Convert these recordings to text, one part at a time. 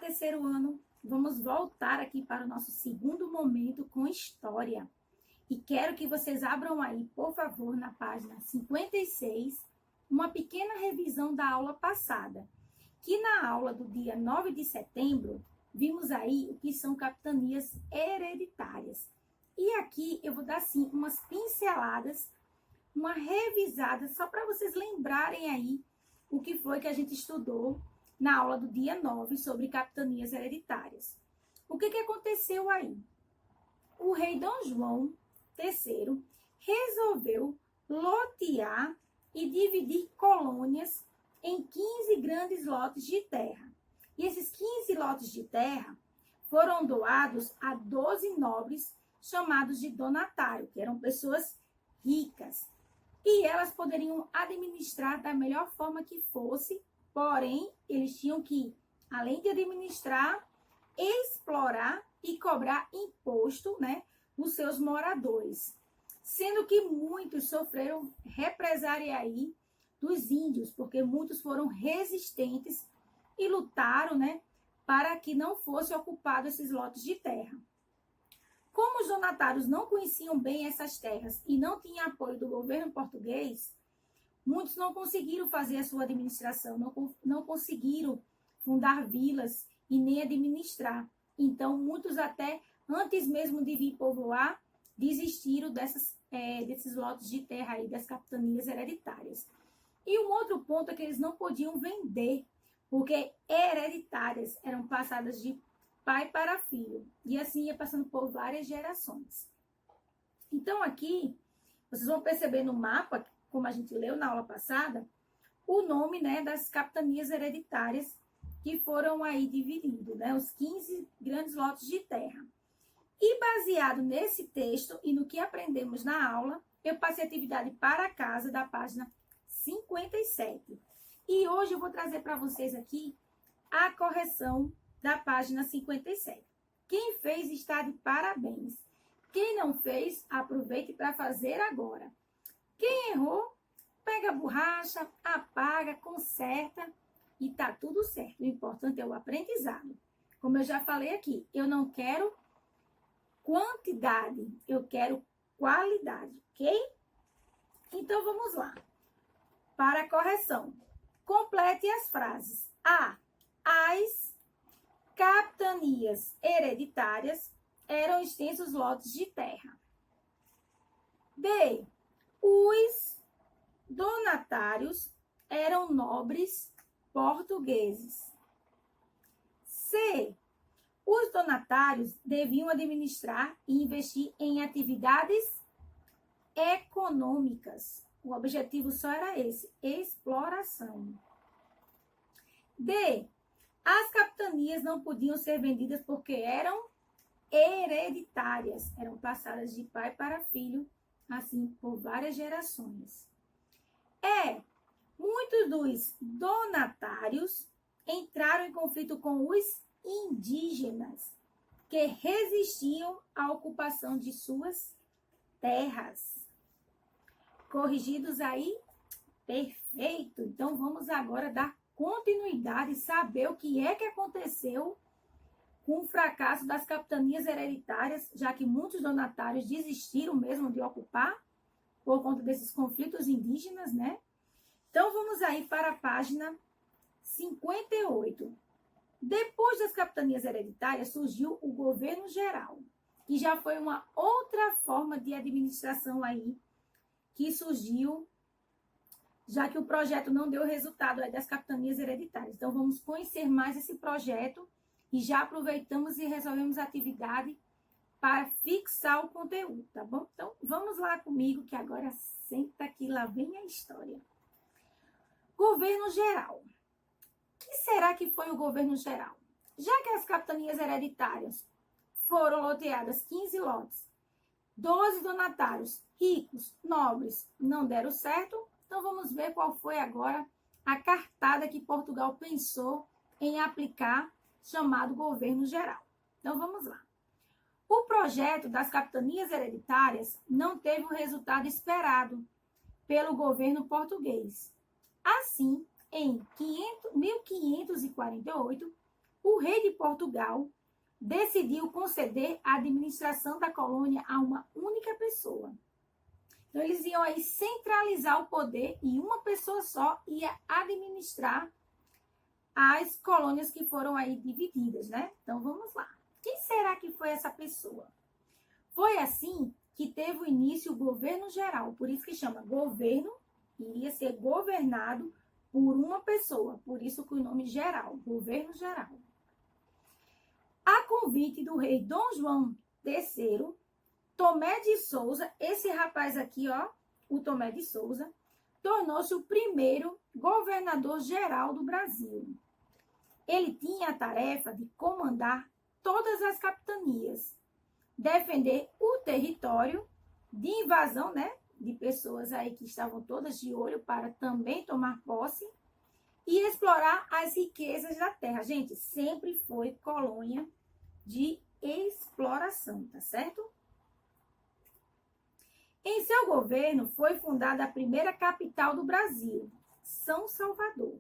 terceiro ano, vamos voltar aqui para o nosso segundo momento com história. E quero que vocês abram aí, por favor, na página 56, uma pequena revisão da aula passada. Que na aula do dia 9 de setembro, vimos aí o que são capitanias hereditárias. E aqui eu vou dar, sim, umas pinceladas, uma revisada, só para vocês lembrarem aí o que foi que a gente estudou na aula do dia 9 sobre capitanias hereditárias. O que aconteceu aí? O rei Dom João III resolveu lotear e dividir colônias em 15 grandes lotes de terra. E esses 15 lotes de terra foram doados a 12 nobres chamados de donatário, que eram pessoas ricas. E elas poderiam administrar da melhor forma que fosse, porém, eles tinham que, além de administrar, explorar e cobrar imposto, né, nos seus moradores. Sendo que muitos sofreram represária aí dos índios, porque muitos foram resistentes e lutaram, né, para que não fosse ocupado esses lotes de terra. Como os donatários não conheciam bem essas terras e não tinham apoio do governo português, muitos não conseguiram fazer a sua administração, não conseguiram fundar vilas e nem administrar. Então, muitos até, antes mesmo de vir povoar, desistiram desses lotes de terra aí, das capitanias hereditárias. E um outro ponto é que eles não podiam vender, porque hereditárias eram passadas de pai para filho, e assim ia passando por várias gerações. Então, aqui, vocês vão perceber no mapa, como a gente leu na aula passada, o nome, né, das capitanias hereditárias que foram aí divididos, né, os 15 grandes lotes de terra. E baseado nesse texto e no que aprendemos na aula, eu passei a atividade para casa da página 57. E hoje eu vou trazer para vocês aqui a correção da página 57. Quem fez está de parabéns. Quem não fez, aproveite para fazer agora. Quem errou, pega a borracha, apaga, conserta e tá tudo certo. O importante é o aprendizado. Como eu já falei aqui, eu não quero quantidade, eu quero qualidade, ok? Então vamos lá. Para a correção, complete as frases. A. As capitanias hereditárias eram extensos lotes de terra. B. Os donatários eram nobres portugueses. C. Os donatários deviam administrar e investir em atividades econômicas. O objetivo só era esse, exploração. D. As capitanias não podiam ser vendidas porque eram hereditárias, eram passadas de pai para filho, assim por várias gerações. Muitos dos donatários entraram em conflito com os indígenas, que resistiam à ocupação de suas terras. Corrigidos aí? Perfeito! Então, vamos agora dar continuidade e saber o que é que aconteceu com o fracasso das capitanias hereditárias, já que muitos donatários desistiram mesmo de ocupar por conta desses conflitos indígenas, né? Então, vamos aí para a página 58. Depois das capitanias hereditárias, surgiu o governo geral, que já foi uma outra forma de administração aí, que surgiu, já que o projeto não deu resultado aí das capitanias hereditárias. Então, vamos conhecer mais esse projeto e já aproveitamos e resolvemos a atividade para fixar o conteúdo, tá bom? Então, vamos lá comigo, que agora senta aqui, lá vem a história. Governo geral. O que será que foi o governo geral? Já que as capitanias hereditárias foram loteadas 15 lotes, 12 donatários ricos, nobres, não deram certo, então vamos ver qual foi agora a cartada que Portugal pensou em aplicar, chamado governo geral. Então vamos lá. O projeto das capitanias hereditárias não teve o resultado esperado pelo governo português. Assim, em 1548, o rei de Portugal decidiu conceder a administração da colônia a uma única pessoa. Então, eles iam aí centralizar o poder e uma pessoa só ia administrar as colônias que foram aí divididas, né? Então, vamos lá. Quem será que foi essa pessoa? Foi assim que teve o início o governo geral, por isso que chama governo, iria ser governado por uma pessoa, por isso que o nome geral, governo geral. A convite do rei Dom João III, Tomé de Souza, esse rapaz aqui, ó, o Tomé de Souza, tornou-se o primeiro governador geral do Brasil. Ele tinha a tarefa de comandar todas as capitanias, defender o território de invasão, né, de pessoas aí que estavam todas de olho para também tomar posse e explorar as riquezas da terra. Gente, sempre foi colônia de exploração, tá certo? Em seu governo foi fundada a primeira capital do Brasil, São Salvador.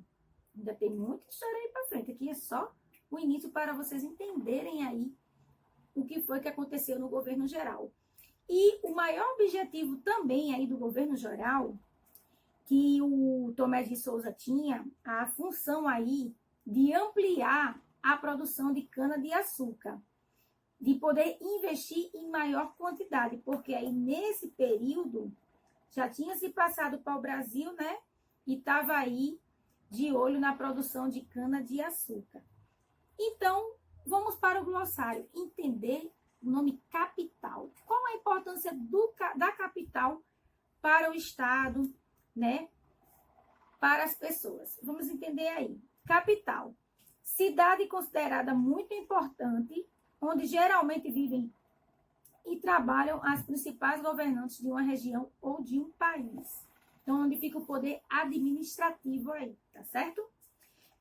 Ainda tem muita história aí para frente, aqui é só o início para vocês entenderem aí o que foi que aconteceu no governo geral. E o maior objetivo também aí do governo geral, que o Tomé de Souza tinha, a função aí de ampliar a produção de cana-de-açúcar, de poder investir em maior quantidade, porque aí nesse período já tinha se passado para o Brasil, né? E estava aí de olho na produção de cana-de-açúcar. Então, vamos para o glossário, entender o nome capital. Qual a importância da capital para o Estado, né? Para as pessoas. Vamos entender aí. Capital, cidade considerada muito importante, onde geralmente vivem e trabalham as principais governantes de uma região ou de um país. Então, onde fica o poder administrativo aí, tá certo?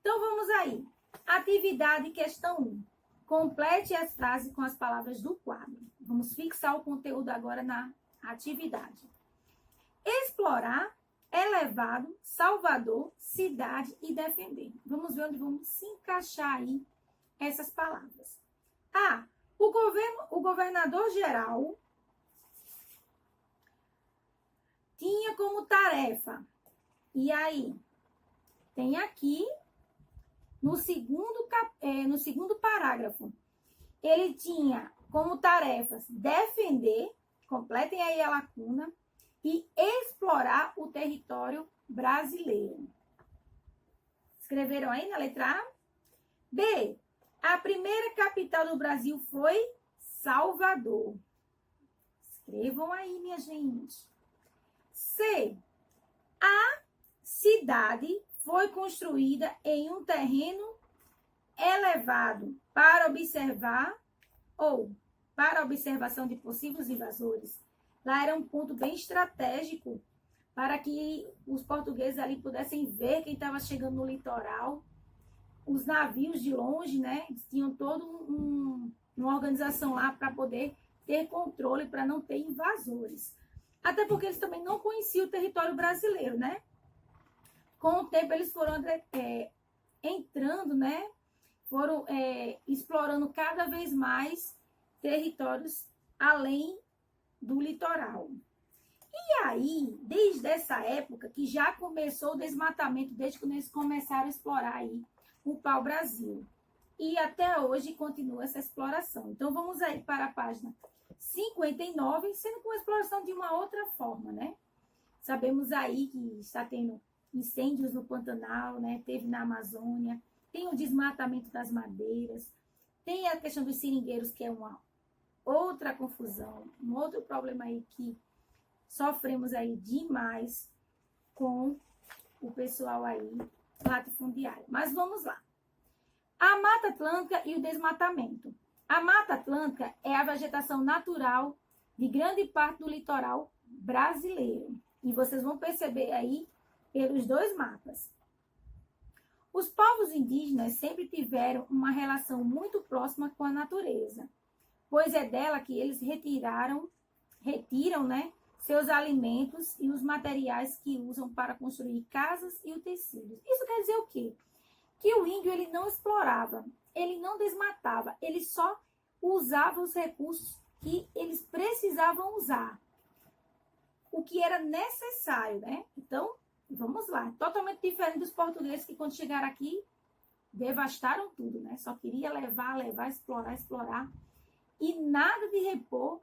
Então, vamos aí. Atividade, questão 1. Complete as frases com as palavras do quadro. Vamos fixar o conteúdo agora na atividade. Explorar, elevado, Salvador, cidade e defender. Vamos ver onde vamos se encaixar aí essas palavras. A. O governador geral tinha como tarefa, e aí, tem aqui no segundo parágrafo, ele tinha como tarefas defender, completem aí a lacuna, e explorar o território brasileiro. Escreveram aí na letra A? B. A primeira capital do Brasil foi Salvador. Escrevam aí, minha gente. C. A cidade foi construída em um terreno elevado para observar ou para observação de possíveis invasores. Lá era um ponto bem estratégico para que os portugueses ali pudessem ver quem estava chegando no litoral. Os navios de longe, né, tinham toda uma organização lá para poder ter controle, para não ter invasores. Até porque eles também não conheciam o território brasileiro, né? Com o tempo eles foram entrando, né? Foram explorando cada vez mais territórios além do litoral. E aí, desde essa época que já começou o desmatamento, desde que eles começaram a explorar aí o pau-brasil. E até hoje continua essa exploração. Então, vamos aí para a página 59, sendo com a exploração de uma outra forma, né? Sabemos aí que está tendo incêndios no Pantanal, né? Teve na Amazônia, tem o desmatamento das madeiras, tem a questão dos seringueiros, que é uma outra confusão, um outro problema aí que sofremos aí demais com o pessoal aí latifundiário. Mas vamos lá. A Mata Atlântica e o desmatamento. A Mata Atlântica é a vegetação natural de grande parte do litoral brasileiro. E vocês vão perceber aí pelos dois mapas. Os povos indígenas sempre tiveram uma relação muito próxima com a natureza, pois é dela que eles retiram, né, seus alimentos e os materiais que usam para construir casas e utensílios. Isso quer dizer o quê? que o índio ele não explorava, ele não desmatava, ele só usava os recursos que eles precisavam usar, o que era necessário, né? Então, vamos lá, totalmente diferente dos portugueses que quando chegaram aqui, devastaram tudo, né? Só queria levar, explorar, e nada de repor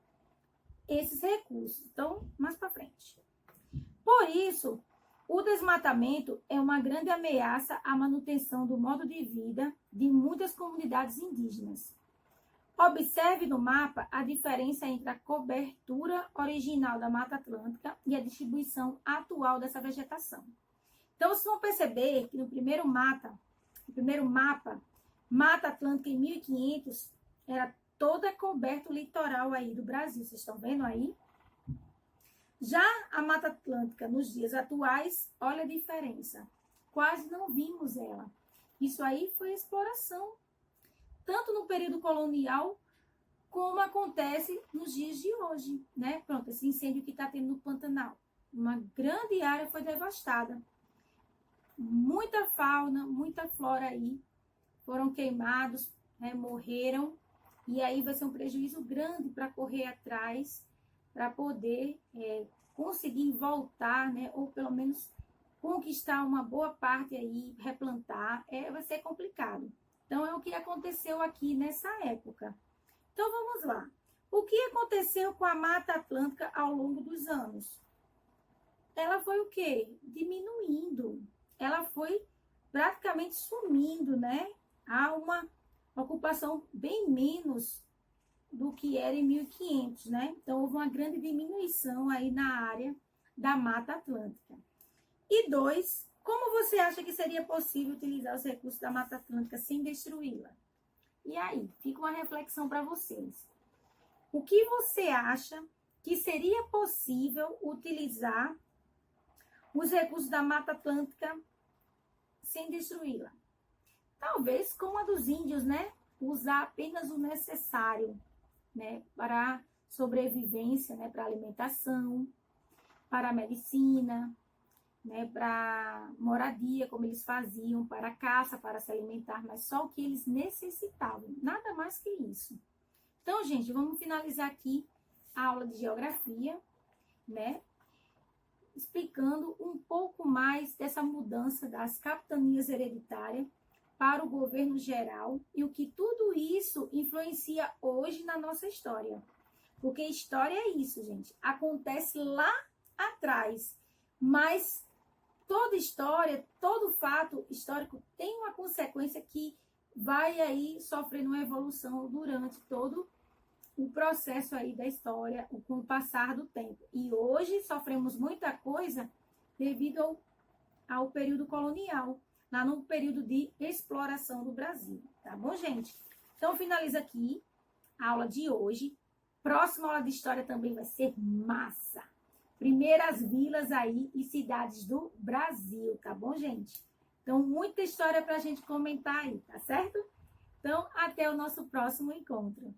esses recursos. Então, mais para frente. Por isso, o desmatamento é uma grande ameaça à manutenção do modo de vida de muitas comunidades indígenas. Observe no mapa a diferença entre a cobertura original da Mata Atlântica e a distribuição atual dessa vegetação. Então, vocês vão perceber que no primeiro mapa, Mata Atlântica em 1500, era toda coberta o litoral aí do Brasil. Vocês estão vendo aí? Já a Mata Atlântica, nos dias atuais, olha a diferença. Quase não vimos ela. Isso aí foi exploração, tanto no período colonial, como acontece nos dias de hoje, né? Pronto, esse incêndio que está tendo no Pantanal. Uma grande área foi devastada. Muita fauna, muita flora aí foram queimados, né? Morreram. E aí vai ser um prejuízo grande para correr atrás, para poder conseguir voltar, né? Ou pelo menos conquistar uma boa parte aí, replantar. Vai ser complicado. Então, é o que aconteceu aqui nessa época. Então, vamos lá. O que aconteceu com a Mata Atlântica ao longo dos anos? Ela foi o quê? Diminuindo. Ela foi praticamente sumindo, né? Há uma ocupação bem menos do que era em 1500, né? Então, houve uma grande diminuição aí na área da Mata Atlântica. E 2, como você acha que seria possível utilizar os recursos da Mata Atlântica sem destruí-la? E aí, fica uma reflexão para vocês. O que você acha que seria possível utilizar os recursos da Mata Atlântica sem destruí-la? Talvez como a dos índios, né? Usar apenas o necessário, né? Para sobrevivência, né? Para alimentação, para a medicina, né, para moradia, como eles faziam, para caça, para se alimentar, mas só o que eles necessitavam, nada mais que isso. Então, gente, vamos finalizar aqui a aula de geografia, né, explicando um pouco mais dessa mudança das capitanias hereditárias para o governo geral e o que tudo isso influencia hoje na nossa história. Porque história é isso, gente, acontece lá atrás, mas toda história, todo fato histórico tem uma consequência que vai aí sofrendo uma evolução durante todo o processo aí da história, com o passar do tempo. E hoje sofremos muita coisa devido ao período colonial, lá no período de exploração do Brasil. Tá bom, gente? Então, finaliza aqui a aula de hoje. Próxima aula de história também vai ser massa. Primeiras vilas aí e cidades do Brasil, tá bom, gente? Então, muita história para a gente comentar aí, tá certo? Então, até o nosso próximo encontro.